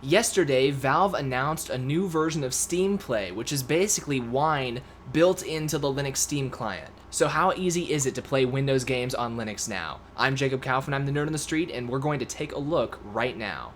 Yesterday, Valve announced a new version of Steam Play, which is basically Wine built into the Linux Steam client. So how easy is it to play Windows games on Linux now? I'm Jacob Kaufman, I'm the Nerd on the Street, and we're going to take a look right now.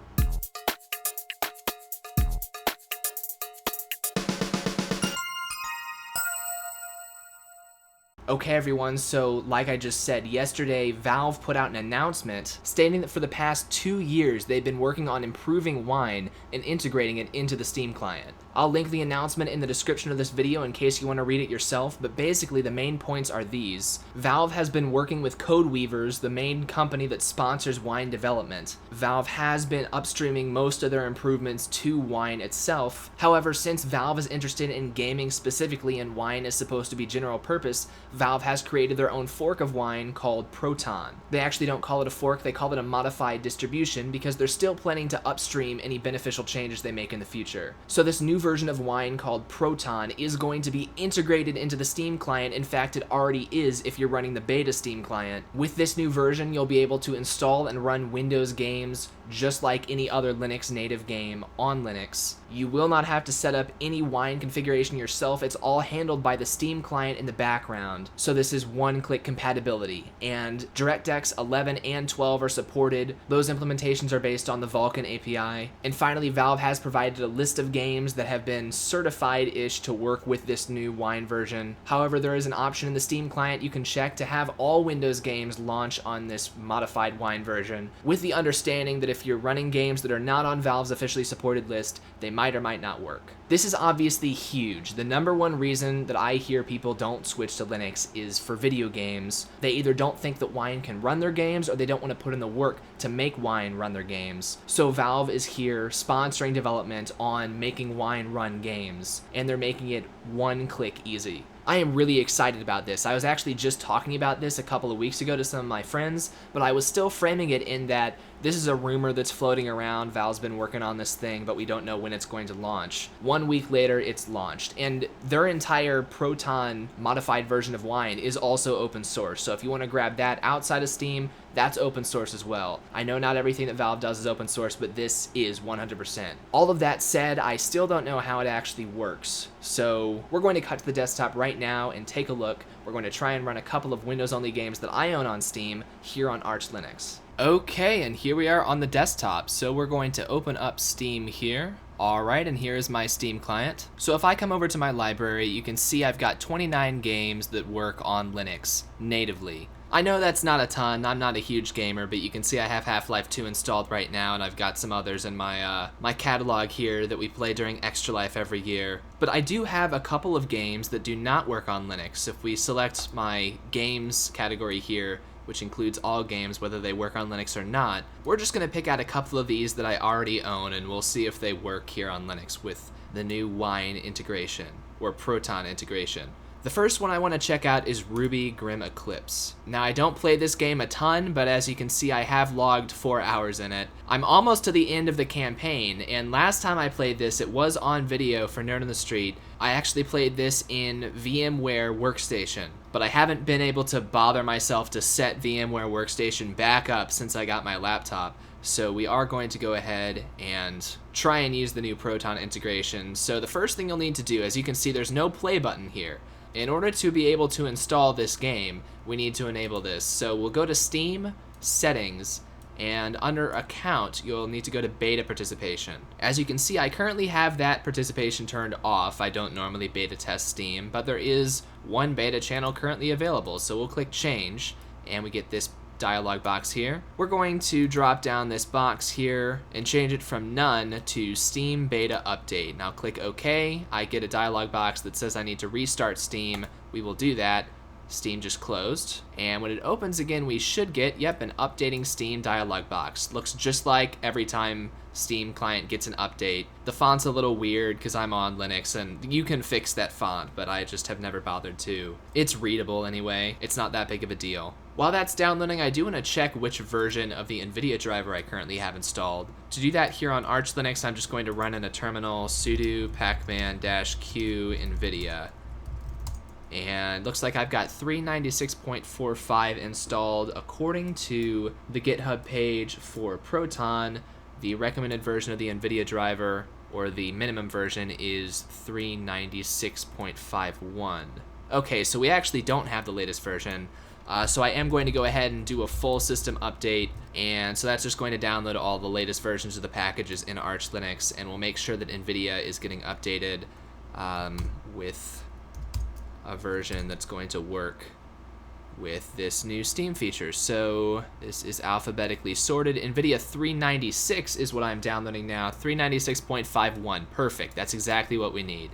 Okay everyone, so like I just said, yesterday Valve put out an announcement stating that for the past 2 years they've been working on improving Wine and integrating it into the Steam client. I'll link the announcement in the description of this video in case you want to read it yourself, but basically the main points are these. Valve has been working with Codeweavers, the main company that sponsors Wine development. Valve has been upstreaming most of their improvements to Wine itself. However, since Valve is interested in gaming specifically and Wine is supposed to be general purpose, Valve has created their own fork of Wine called Proton. They actually don't call it a fork, they call it a modified distribution because they're still planning to upstream any beneficial changes they make in the future. So this new version of Wine called Proton is going to be integrated into the Steam client. In fact, it already is if you're running the beta Steam client. With this new version, you'll be able to install and run Windows games just like any other Linux native game on Linux. You will not have to set up any Wine configuration yourself. It's all handled by the Steam client in the background. So this is one-click compatibility, and DirectX 11 and 12 are supported. Those implementations are based on the Vulkan API. And finally, Valve has provided a list of games that have been certified-ish to work with this new Wine version. However, there is an option in the Steam client you can check to have all Windows games launch on this modified Wine version, with the understanding that if you're running games that are not on Valve's officially supported list, they might or might not work. This is obviously huge. The number one reason that I hear people don't switch to Linux is for video games. They either don't think that Wine can run their games or they don't want to put in the work to make Wine run their games. So Valve is here sponsoring development on making Wine run games, and they're making it one-click easy. I am really excited about this. I was actually just talking about this a couple of weeks ago to some of my friends, but I was still framing it in that this is a rumor that's floating around. Valve's been working on this thing, but we don't know when it's going to launch. 1 week later, it's launched, and their entire Proton modified version of Wine is also open source. So if you want to grab that outside of Steam, that's open source as well. I know not everything that Valve does is open source, but this is 100%. All of that said, I still don't know how it actually works. So we're going to cut to the desktop right now and take a look. We're going to try and run a couple of Windows-only games that I own on Steam here on Arch Linux. Okay, and here we are on the desktop. So we're going to open up Steam here. Alright, and here is my Steam client. So if I come over to my library, you can see I've got 29 games that work on Linux natively. I know that's not a ton, I'm not a huge gamer, but you can see I have Half-Life 2 installed right now, and I've got some others in my my catalog here that we play during Extra Life every year. But I do have a couple of games that do not work on Linux. If we select my games category here, which includes all games whether they work on Linux or not, we're just going to pick out a couple of these that I already own, and we'll see if they work here on Linux with the new Wine integration, or Proton integration. The first one I want to check out is RWBY Grimm Eclipse. Now, I don't play this game a ton, but as you can see, I have logged 4 hours in it. I'm almost to the end of the campaign, and last time I played this, it was on video for Nerd on the Street. I actually played this in VMware Workstation, but I haven't been able to bother myself to set VMware Workstation back up since I got my laptop. So we are going to go ahead and try and use the new Proton integration. So the first thing you'll need to do, as you can see, there's no play button here. In order to be able to install this game, we need to enable this. So we'll go to Steam, Settings, and under Account, you'll need to go to Beta Participation. As you can see, I currently have that participation turned off. I don't normally beta test Steam, but there is one beta channel currently available. So we'll click Change, and we get this dialog box here. We're going to drop down this box here and change it from None to Steam Beta Update. Now click OK. I get a dialog box that says I need to restart Steam. We will do that. Steam just closed. And when it opens again, we should get, yep, an updating Steam dialog box. Looks just like every time Steam client gets an update. The font's a little weird because I'm on Linux, and you can fix that font, but I just have never bothered to. It's readable anyway. It's not that big of a deal. While that's downloading, I do want to check which version of the NVIDIA driver I currently have installed. To do that here on Arch Linux, I'm just going to run in a terminal sudo pacman-q NVIDIA. And looks like I've got 396.45 installed according to the GitHub page for Proton. The recommended version of the NVIDIA driver, or the minimum version, is 396.51. Okay, so we actually don't have the latest version. So I am going to go ahead and do a full system update, and so that's just going to download all the latest versions of the packages in Arch Linux, and we'll make sure that NVIDIA is getting updated with a version that's going to work with this new Steam feature. So this is alphabetically sorted. NVIDIA 396 is what I'm downloading now. 396.51. Perfect. That's exactly what we need.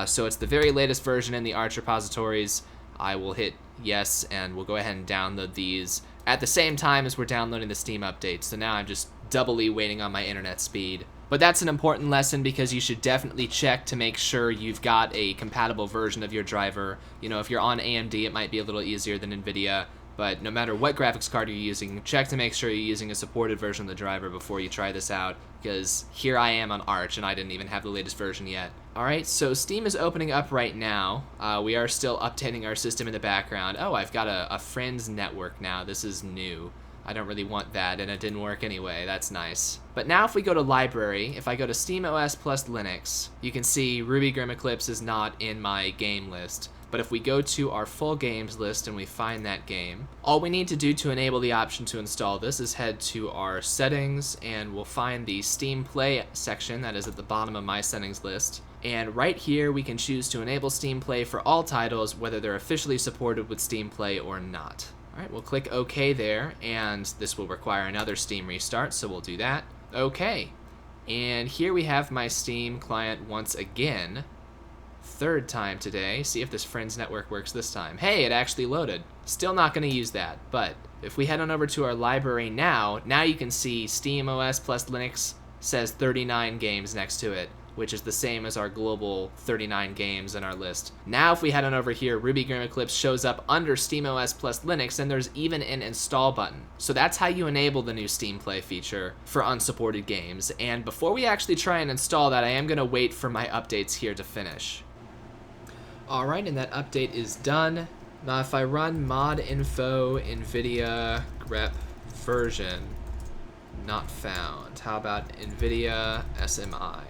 So it's the very latest version in the Arch repositories. I will hit yes, and we'll go ahead and download these at the same time as we're downloading the Steam update. So now I'm just doubly waiting on my internet speed. But that's an important lesson, because you should definitely check to make sure you've got a compatible version of your driver. You know, if you're on AMD, it might be a little easier than NVIDIA, but no matter what graphics card you're using, check to make sure you're using a supported version of the driver before you try this out, because here I am on Arch and I didn't even have the latest version yet. Alright, so Steam is opening up right now. We are still updating our system in the background. Oh, I've got a friends network now. This is new. I don't really want that, and it didn't work anyway. That's nice. But now if we go to library, if I go to SteamOS plus Linux, you can see RWBY Grimm Eclipse is not in my game list. But if we go to our full games list and we find that game, all we need to do to enable the option to install this is head to our settings, and we'll find the Steam Play section that is at the bottom of my settings list. And right here we can choose to enable Steam Play for all titles, whether they're officially supported with Steam Play or not. Alright, we'll click OK there, and this will require another Steam restart, so we'll do that. OK. And here we have my Steam client once again. Third time today. See if this Friends Network works this time. Hey, it actually loaded. Still not going to use that, but if we head on over to our library now you can see SteamOS plus Linux says 39 games next to it, which is the same as our global 39 games in our list. Now if we head on over here, RWBY Grimm Eclipse shows up under SteamOS plus Linux, and there's even an install button. So that's how you enable the new Steam Play feature for unsupported games. And before we actually try and install that, I am going to wait for my updates here to finish. Alright, and that update is done. Now if I run mod info NVIDIA grep version, not found. How about NVIDIA SMI?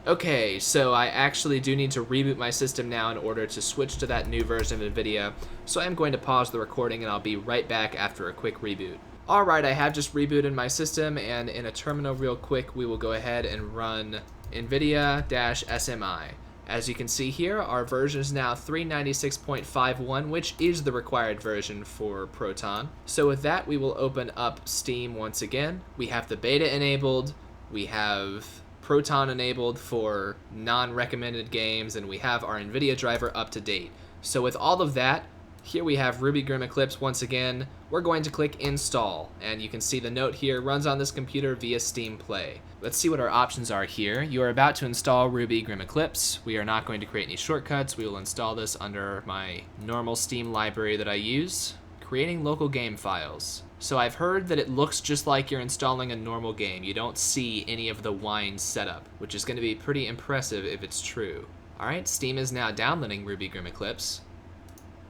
Okay, so I actually do need to reboot my system now in order to switch to that new version of NVIDIA, so I'm going to pause the recording and I'll be right back after a quick reboot. Alright, I have just rebooted my system, and in a terminal real quick we will go ahead and run NVIDIA-SMI. As you can see here, our version is now 396.51, which is the required version for Proton. So with that, we will open up Steam once again. We have the beta enabled, we have Proton enabled for non-recommended games, and we have our NVIDIA driver up to date. So with all of that, here we have RWBY Grimm Eclipse once again. We're going to click install, and you can see the note here runs on this computer via Steam Play. Let's see what our options are here. You are about to install RWBY Grimm Eclipse. We are not going to create any shortcuts. We will install this under my normal Steam library that I use. Creating local game files. So I've heard that it looks just like you're installing a normal game. You don't see any of the wine setup, which is going to be pretty impressive if it's true. Alright, Steam is now downloading RWBY Grimm Eclipse.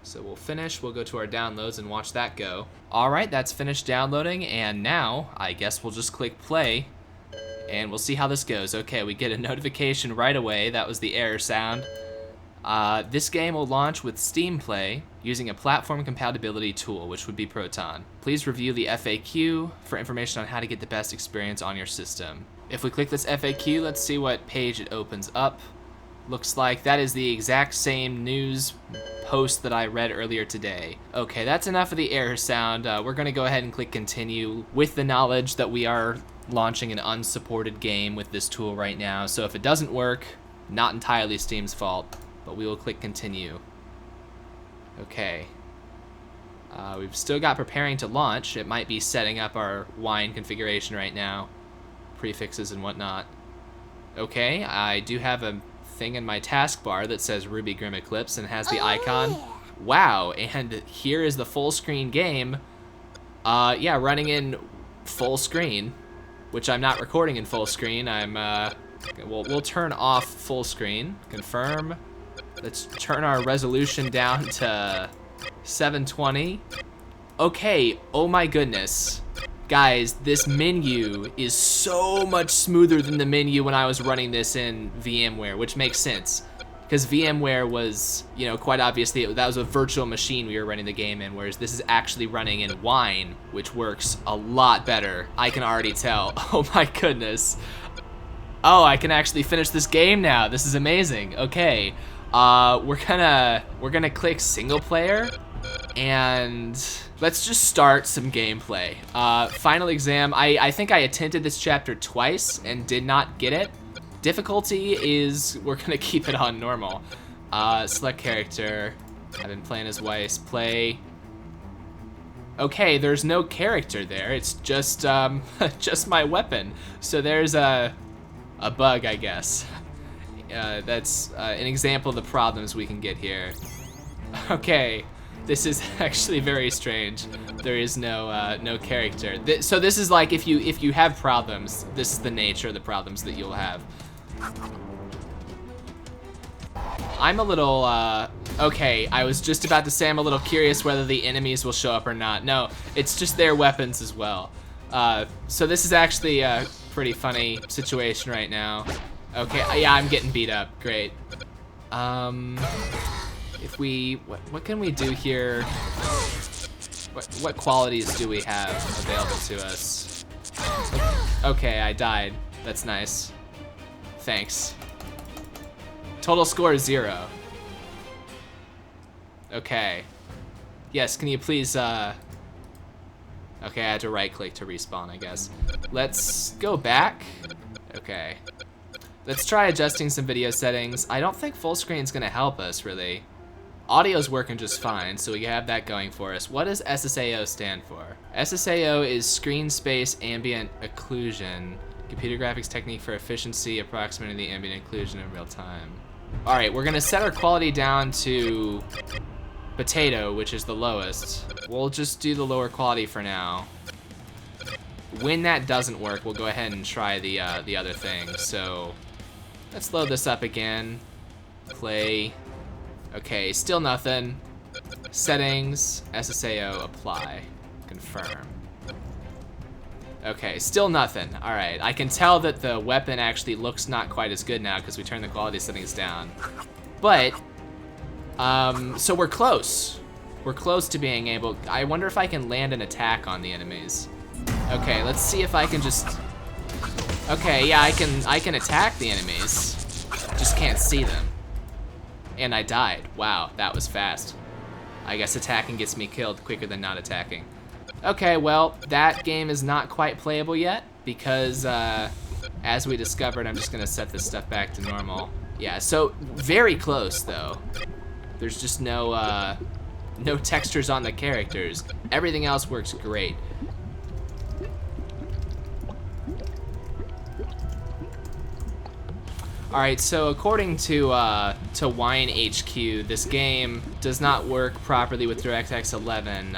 So we'll finish, we'll go to our downloads and watch that go. Alright, that's finished downloading, and now I guess we'll just click play, and we'll see how this goes. Okay, we get a notification right away. That was the error sound. This game will launch with Steam Play using a platform compatibility tool, which would be Proton. Please review the FAQ for information on how to get the best experience on your system. If we click this FAQ, let's see what page it opens up. Looks like that is the exact same news post that I read earlier today. Okay, that's enough of the error sound. We're going to go ahead and click continue with the knowledge that we are launching an unsupported game with this tool right now. So if it doesn't work, not entirely Steam's fault, but we will click continue. Okay. We've still got preparing to launch. It might be setting up our wine configuration right now, prefixes and whatnot. Okay, I do have a thing in my taskbar that says RWBY Grimm Eclipse and has the icon. Yeah. Wow, and here is the full screen game. Yeah, running in full screen, which I'm not recording in full screen. We'll turn off full screen. Confirm. Let's turn our resolution down to 720. Okay, oh my goodness. Guys, this menu is so much smoother than the menu when I was running this in VMware, which makes sense. Because VMware was, you know, quite obviously, that was a virtual machine we were running the game in, whereas this is actually running in Wine, which works a lot better. I can already tell. Oh my goodness. Oh, I can actually finish this game now. This is amazing. Okay. We're gonna click single player, and let's just start some gameplay. Final exam. I think I attempted this chapter twice and did not get it. Difficulty is, we're gonna keep it on normal. Select character. I've been playing as Weiss. Play. Okay, there's no character there. It's just just my weapon. So there's a bug, I guess. That's an example of the problems we can get here. Okay, this is actually very strange. There is no character. So this is like if you have problems, this is the nature of the problems that you'll have. I'm a little, okay, I was just about to say I'm a little curious whether the enemies will show up or not. No, it's just their weapons as well. So this is actually a pretty funny situation right now. Okay, yeah, I'm getting beat up. Great. If we, what can we do here? What qualities do we have available to us? Okay, I died. That's nice. Thanks. Total score is 0. Okay. Yes, can you please, okay, I had to right click to respawn, I guess. Let's go back. Okay. Let's try adjusting some video settings. I don't think full screen's gonna help us, really. Audio's working just fine, so we have that going for us. What does SSAO stand for? SSAO is Screen Space Ambient Occlusion. Computer graphics technique for efficiency, approximating the ambient occlusion in real time. All right, we're gonna set our quality down to potato, which is the lowest. We'll just do the lower quality for now. When that doesn't work, we'll go ahead and try the other thing. So let's load this up again. Play. Okay, still nothing. Settings, SSAO, apply, confirm. Okay, still nothing. All right, I can tell that the weapon actually looks not quite as good now because we turned the quality settings down. But, so we're close. We're close to being able, I wonder if I can land an attack on the enemies. Okay, let's see if I can just, okay, yeah, I can attack the enemies. Just can't see them. And I died. Wow, that was fast. I guess attacking gets me killed quicker than not attacking. Okay, well, that game is not quite playable yet because, as we discovered, I'm just gonna set this stuff back to normal. Yeah, so very close though. There's just no textures on the characters. Everything else works great. All right, so according to Wine HQ, this game does not work properly with DirectX 11.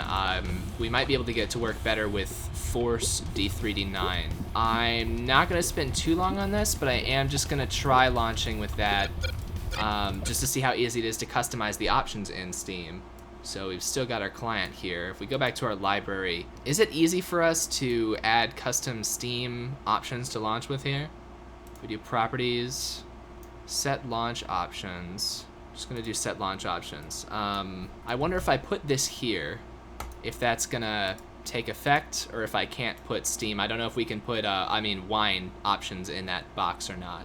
We might be able to get it to work better with Force D3D9. I'm not gonna spend too long on this, but I am just gonna try launching with that, just to see how easy it is to customize the options in Steam. So we've still got our client here. If we go back to our library, is it easy for us to add custom Steam options to launch with here? We do properties, set launch options. Just gonna do set launch options. I wonder if I put this here, if that's gonna take effect, or if I can't put Steam. I don't know if we can put, Wine options in that box or not.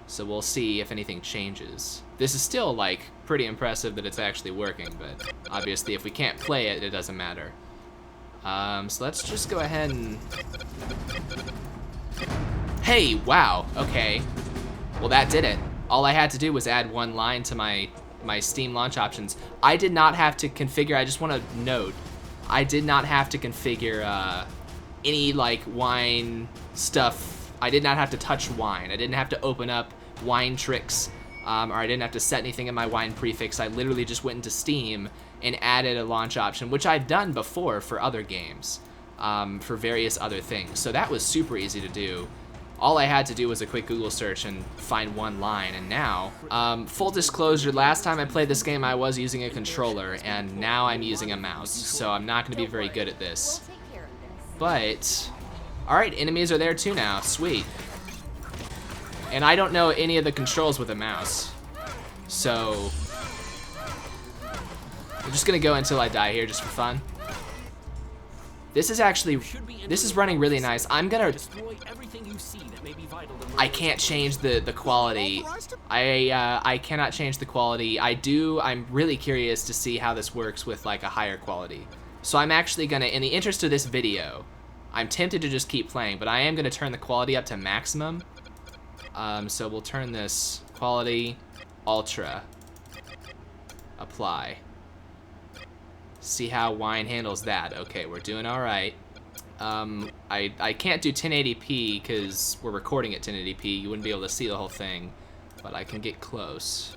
So we'll see if anything changes. This is still, like, pretty impressive that it's actually working, but obviously if we can't play it, it doesn't matter. So let's just go ahead and... Hey, wow, okay. Well, that did it. All I had to do was add one line to my Steam launch options. I did not have to configure, I just want to note, I did not have to configure any, like, Wine stuff. I did not have to touch Wine. I didn't have to open up Wine tricks, or I didn't have to set anything in my Wine prefix. I literally just went into Steam and added a launch option, which I've done before for other games, for various other things. So that was super easy to do. All I had to do was a quick Google search and find one line, and now, full disclosure, last time I played this game I was using a controller, and now I'm using a mouse, so I'm not going to be very good at this. But, alright, enemies are there too now. Sweet. And I don't know any of the controls with a mouse. So, I'm just gonna go until I die here just for fun. This is running really nice. I'm gonna, I can't change the quality. I cannot change the quality. I'm really curious to see how this works with like a higher quality. So I'm actually gonna, in the interest of this video, I'm tempted to just keep playing, but I am gonna turn the quality up to maximum. So we'll turn this quality ultra, apply. See how wine handles that. Okay, we're doing all right. I can't do 1080p because we're recording at 1080p. You wouldn't be able to see the whole thing, but I can get close.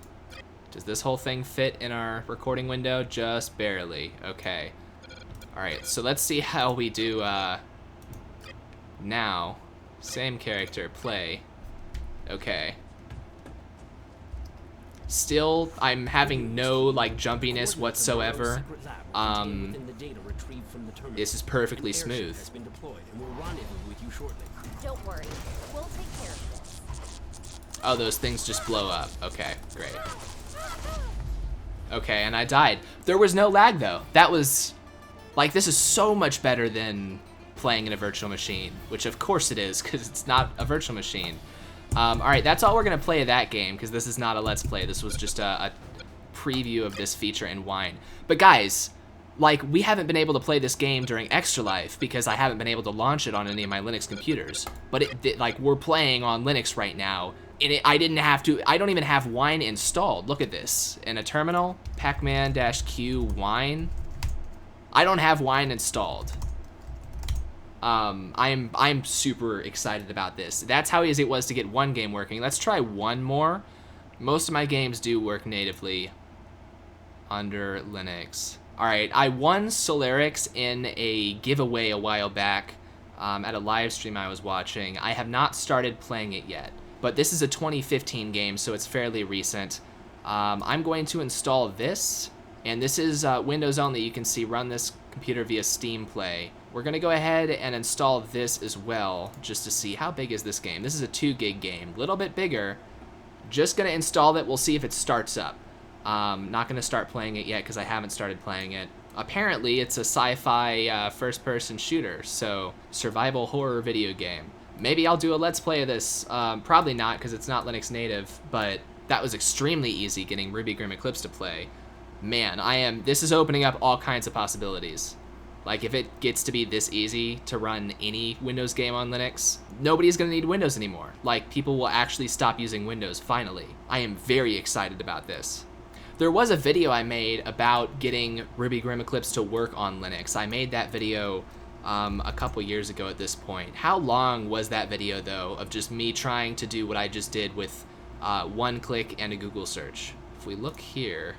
Does this whole thing fit in our recording window? Just barely. Okay. All right, so let's see how we do now. Same character, play. Okay. Still, I'm having no like jumpiness whatsoever. This is perfectly smooth. Don't worry, we'll take care of this. Oh, those things just blow up. Okay, great. Okay, and I died. There was no lag though. That was, like, this is so much better than playing in a virtual machine, which of course it is, because it's not a virtual machine. Alright, that's all we're going to play of that game, because this is not a Let's Play. This was just a preview of this feature in Wine. But guys, like, we haven't been able to play this game during Extra Life, because I haven't been able to launch it on any of my Linux computers. But, like, we're playing on Linux right now, and I don't even have Wine installed. Look at this. In a terminal, Pacman-Q Wine. I don't have Wine installed. I'm super excited about this. That's how easy it was to get one game working. Let's try one more. Most of my games do work natively under Linux. Alright, I won Solarix in a giveaway a while back at a live stream I was watching. I have not started playing it yet, but this is a 2015 game, so it's fairly recent. I'm going to install this, and this is Windows only. You can see run this computer via Steam Play. We're going to go ahead and install this as well, just to see how big is this game. This is a 2 gig game, a little bit bigger. Just going to install it. We'll see if it starts up. Not going to start playing it yet because I haven't started playing it. Apparently, it's a sci-fi first-person shooter, so survival horror video game. Maybe I'll do a Let's Play of this. Probably not because it's not Linux native, but that was extremely easy getting RWBY Grimm Eclipse to play. Man, this is opening up all kinds of possibilities. Like, if it gets to be this easy to run any Windows game on Linux, nobody's going to need Windows anymore. Like, people will actually stop using Windows, finally. I am very excited about this. There was a video I made about getting RWBY Grimm Eclipse to work on Linux. I made that video a couple years ago at this point. How long was that video, though, of just me trying to do what I just did with one click and a Google search? If we look here,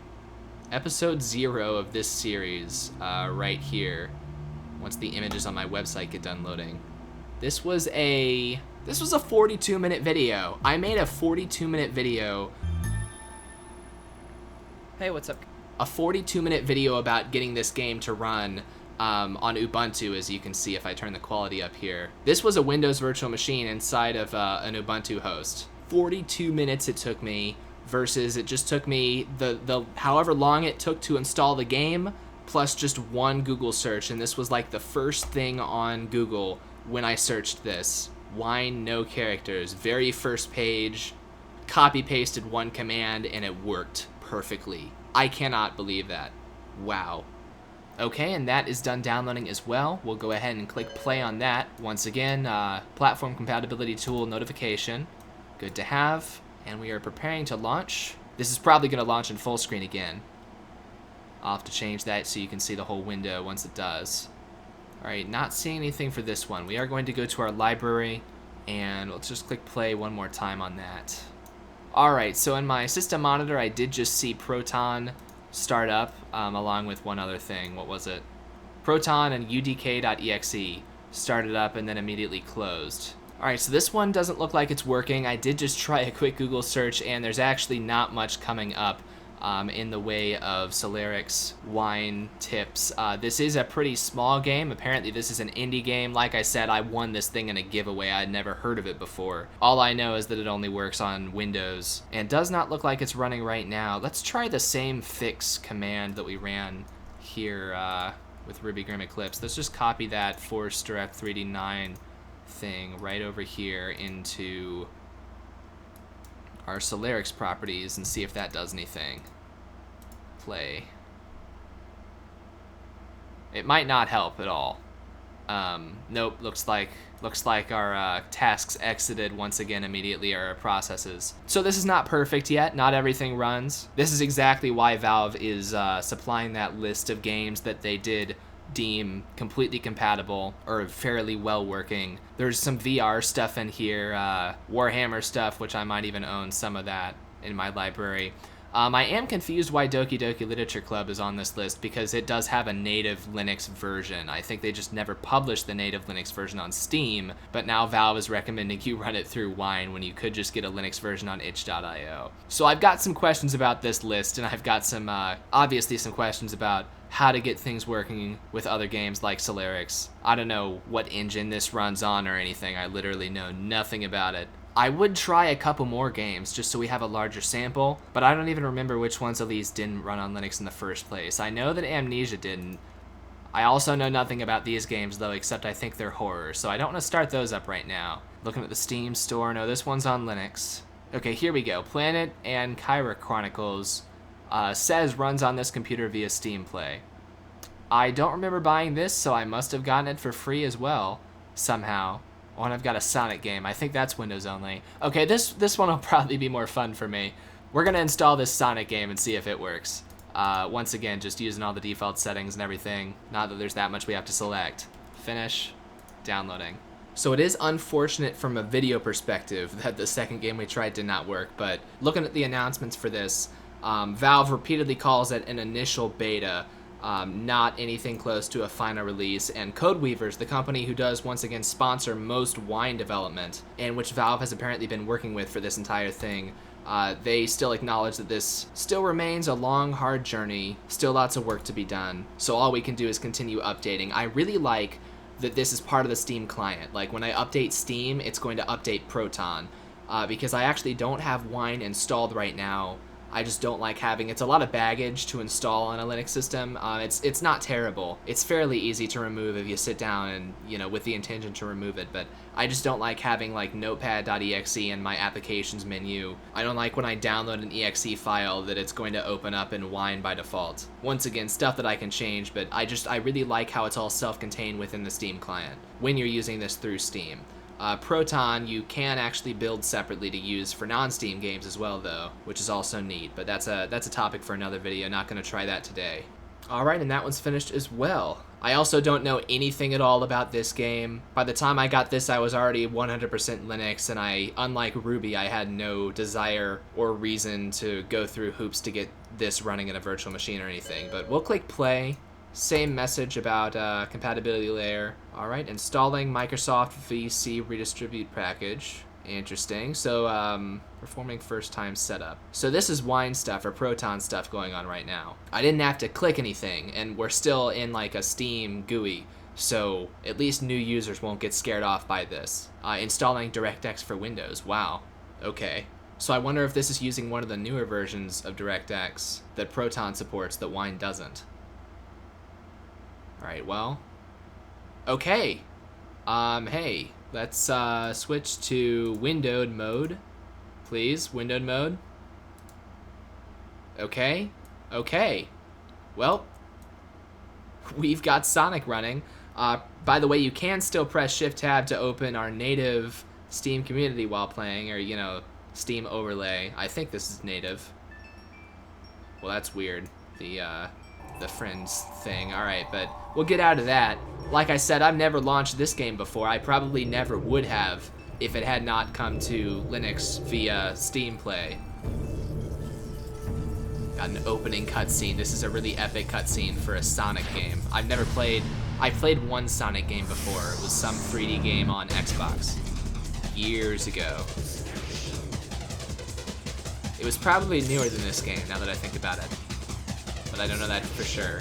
episode 0 of this series, right here, once the images on my website get done loading. This was a 42-minute video. I made a 42-minute video. Hey, what's up? A 42-minute video about getting this game to run on Ubuntu, as you can see if I turn the quality up here. This was a Windows virtual machine inside of an Ubuntu host. 42 minutes it took me, versus it just took me the however long it took to install the game, plus just one Google search, and this was like the first thing on Google when I searched this. Wine, no characters, very first page, copy-pasted one command, and it worked perfectly. I cannot believe that. Wow. Okay, and that is done downloading as well. We'll go ahead and click play on that. Once again, platform compatibility tool notification. Good to have. And we are preparing to launch. This is probably going to launch in full screen again. I'll have to change that so you can see the whole window once it does. Alright, not seeing anything for this one. We are going to go to our library, and let's just click play one more time on that. Alright, so in my system monitor, I did just see Proton start up, along with one other thing. What was it? Proton and udk.exe started up and then immediately closed. Alright, so this one doesn't look like it's working. I did just try a quick Google search, and there's actually not much coming up. in the way of Solarix wine tips. This is a pretty small game. Apparently this is an indie game. Like I said, I won this thing in a giveaway. I had never heard of it before. All I know is that it only works on Windows and does not look like it's running right now. Let's try the same fix command that we ran here with RWBY Grimm Eclipse. Let's just copy that force direct 3D9 thing right over here into our Solarix properties and see if that does anything. Play. It might not help at all. Nope, looks like our tasks exited once again immediately, our processes. So this is not perfect yet, not everything runs. This is exactly why Valve is supplying that list of games that they did deem completely compatible or fairly well working. There's some VR stuff in here, Warhammer stuff, which I might even own some of that in my library. I am confused why Doki Doki Literature Club is on this list because it does have a native Linux version. I think they just never published the native Linux version on Steam, but now Valve is recommending you run it through Wine when you could just get a Linux version on itch.io. So I've got some questions about this list, and I've got some, obviously some questions about how to get things working with other games like Solarix. I don't know what engine this runs on or anything. I literally know nothing about it. I would try a couple more games just so we have a larger sample, but I don't even remember which ones of these didn't run on Linux in the first place. I know that Amnesia didn't. I also know nothing about these games though, except I think they're horror, so I don't want to start those up right now. Looking at the Steam store, no, this one's on Linux. Okay, here we go. Planet and Kyra Chronicles says runs on this computer via Steam Play. I don't remember buying this, so I must have gotten it for free as well, somehow. Oh, and I've got a Sonic game. I think that's Windows only. Okay, this one will probably be more fun for me. We're going to install this Sonic game and see if it works. Once again, just using all the default settings and everything. Not that there's that much we have to select. Finish. Downloading. So it is unfortunate from a video perspective that the second game we tried did not work, but looking at the announcements for this, Valve repeatedly calls it an initial beta. Not anything close to a final release, and Codeweavers, the company who does once again sponsor most Wine development, and which Valve has apparently been working with for this entire thing, they still acknowledge that this still remains a long, hard journey, still lots of work to be done, so all we can do is continue updating. I really like that this is part of the Steam client. Like when I update Steam, it's going to update Proton, because I actually don't have Wine installed right now. I just don't like having, it's a lot of baggage to install on a Linux system. It's not terrible. It's fairly easy to remove if you sit down and, you know, with the intention to remove it, but I just don't like having like notepad.exe in my applications menu. I don't like when I download an exe file that it's going to open up in Wine by default. Once again, stuff that I can change, but I really like how it's all self-contained within the Steam client when you're using this through Steam. Proton you can actually build separately to use for non-Steam games as well though, which is also neat, but that's a topic for another video. Not going to try that today. Alright, and that one's finished as well. I also don't know anything at all about this game. By the time I got this, I was already 100% Linux, and unlike RWBY, I had no desire or reason to go through hoops to get this running in a virtual machine or anything, but we'll click play. Same message about compatibility layer. Alright, installing Microsoft VC Redistribute package. Interesting. So, performing first time setup. So this is Wine stuff or Proton stuff going on right now. I didn't have to click anything, and we're still in like a Steam GUI. So at least new users won't get scared off by this. Installing DirectX for Windows. Wow. Okay. So I wonder if this is using one of the newer versions of DirectX that Proton supports that Wine doesn't. Alright, well, okay. Hey, let's switch to windowed mode, please. Windowed mode. Okay, okay. Well, we've got Sonic running. By the way, you can still press Shift-Tab to open our native Steam community while playing, or, you know, Steam overlay. I think this is native. Well, that's weird. The friends thing. Alright, but we'll get out of that. Like I said, I've never launched this game before. I probably never would have if it had not come to Linux via Steam Play. Got an opening cutscene. This is a really epic cutscene for a Sonic game. I played one Sonic game before. It was some 3D game on Xbox years ago. It was probably newer than this game, now that I think about it. But I don't know that for sure.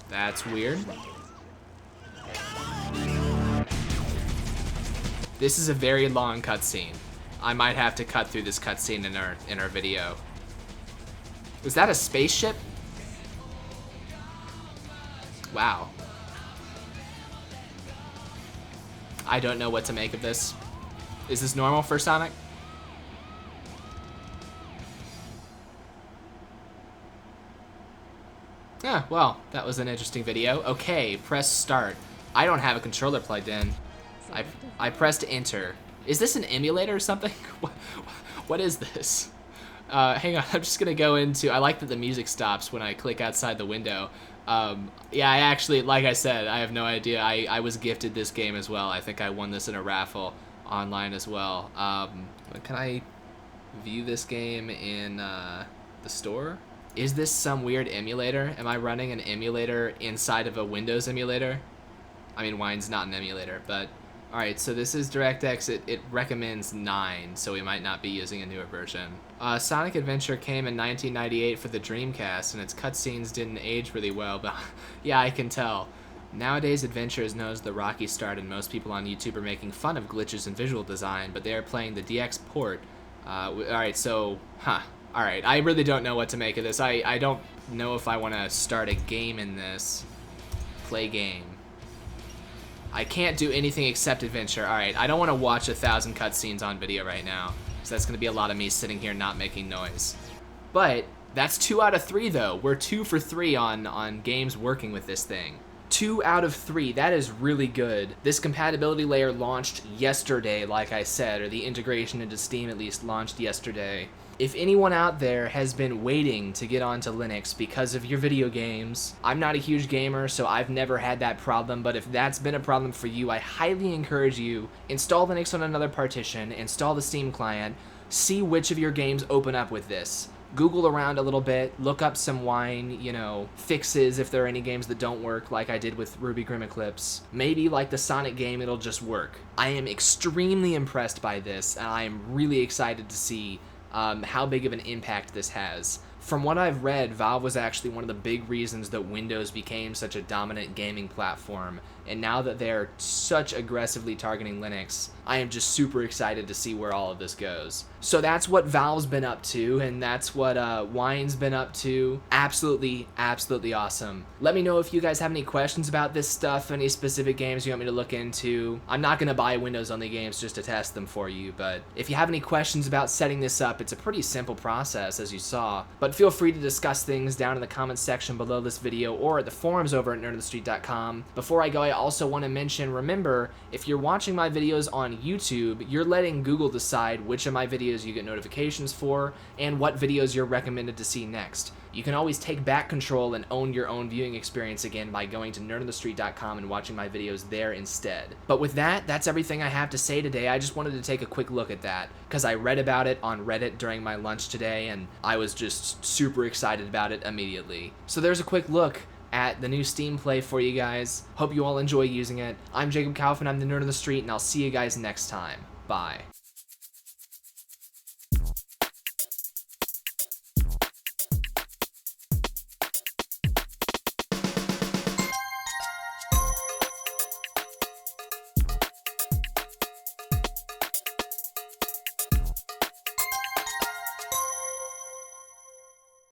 That's weird. This is a very long cutscene. I might have to cut through this cutscene in our video. Is that a spaceship? Wow. I don't know what to make of this. Is this normal for Sonic? Yeah, well, that was an interesting video. Okay, press start. I don't have a controller plugged in. I pressed enter. Is this an emulator or something? What is this? Hang on, I'm just gonna go into, I like that the music stops when I click outside the window. Yeah, I actually, like I said, I have no idea. I was gifted this game as well. I think I won this in a raffle online as well. Can I view this game in the store? Is this some weird emulator? Am I running an emulator inside of a Windows emulator? I mean, Wine's not an emulator, but... Alright, so this is DirectX. It recommends 9, so we might not be using a newer version. Sonic Adventure came in 1998 for the Dreamcast, and its cutscenes didn't age really well, but yeah, I can tell. Nowadays, Adventure is known as the rocky start, and most people on YouTube are making fun of glitches in visual design, but they are playing the DX port. Alright, so, Alright, I really don't know what to make of this. I don't know if I want to start a game in this. Play game. I can't do anything except adventure. Alright, I don't want to watch 1,000 cutscenes on video right now, so that's going to be a lot of me sitting here not making noise. But that's 2 out of 3 though. We're 2 for 3 on games working with this thing. 2 out of 3, that is really good. This compatibility layer launched yesterday, like I said, or the integration into Steam at least launched yesterday. If anyone out there has been waiting to get onto Linux because of your video games, I'm not a huge gamer, so I've never had that problem, but if that's been a problem for you, I highly encourage you, install Linux on another partition, install the Steam client, see which of your games open up with this. Google around a little bit, look up some Wine, fixes if there are any games that don't work, like I did with RWBY, Grimm, Eclipse. Maybe like the Sonic game, it'll just work. I am extremely impressed by this, and I am really excited to see how big of an impact this has. From what I've read, Valve was actually one of the big reasons that Windows became such a dominant gaming platform, and now that they're such aggressively targeting Linux, I am just super excited to see where all of this goes. So that's what Valve's been up to, and that's what Wine's been up to. Absolutely, absolutely awesome. Let me know if you guys have any questions about this stuff, any specific games you want me to look into. I'm not going to buy Windows-only games just to test them for you, but if you have any questions about setting this up, it's a pretty simple process, as you saw. But feel free to discuss things down in the comments section below this video or at the forums over at nerdofthestreet.com. Before I go, I also want to mention, remember, if you're watching my videos on YouTube, you're letting Google decide which of my videos you get notifications for and what videos you're recommended to see next. You can always take back control and own your own viewing experience again by going to nerdofthestreet.com and watching my videos there instead. But with that, that's everything I have to say today. I just wanted to take a quick look at that because I read about it on Reddit during my lunch today and I was just super excited about it immediately. So there's a quick look at the new Steam Play for you guys. Hope you all enjoy using it. I'm Jacob Kaufman, I'm the Nerd of the Street, and I'll see you guys next time. Bye.